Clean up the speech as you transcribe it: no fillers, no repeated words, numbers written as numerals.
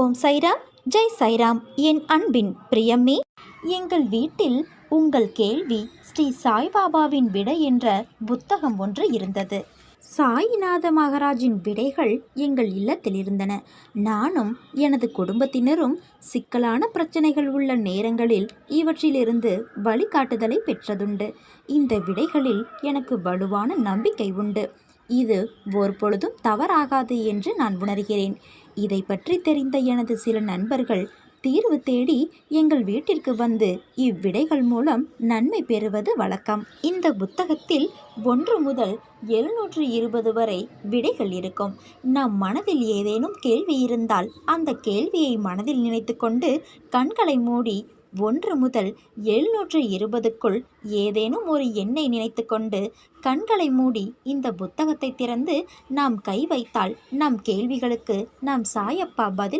ஓம் சைராம், ஜெய் சைராம். என் அன்பின் பிரியமே, எங்கள் வீட்டில் உங்கள் கேள்வி ஸ்ரீ சாய்பாபாவின் விடை என்ற புத்தகம் ஒன்று இருந்தது. சாய்நாத மகாராஜின் விடைகள் எங்கள் இல்லத்தில் இருந்தன. நானும் எனது குடும்பத்தினரும் சிக்கலான பிரச்சனைகள் உள்ள நேரங்களில் இவற்றிலிருந்து வழிகாட்டுதலை பெற்றதுண்டு. இந்த விடைகளில் எனக்கு வலுவான நம்பிக்கை உண்டு. இது ஒருபொழுதும் தவறாகாது என்று நான் உணர்கிறேன். இதை பற்றி தெரிந்த எனது சில நண்பர்கள் தீர்வு தேடி எங்கள் வீட்டிற்கு வந்து இவ்விடைகள் மூலம் நன்மை பெறுவது வழக்கம். இந்த புத்தகத்தில் 1 முதல் 720 வரை விடைகள் இருக்கும். நம் மனதில் ஏதேனும் கேள்வி இருந்தால் அந்த கேள்வியை மனதில் நினைத்து கொண்டு கண்களை மூடி 1 முதல் 720க்குள் ஏதேனும் ஒரு எண்ணை நினைத்து கொண்டு கண்களை மூடி இந்த புத்தகத்தை திறந்து நாம் கை வைத்தால் நம் கேள்விகளுக்கு நாம் சாயப்பா பதில்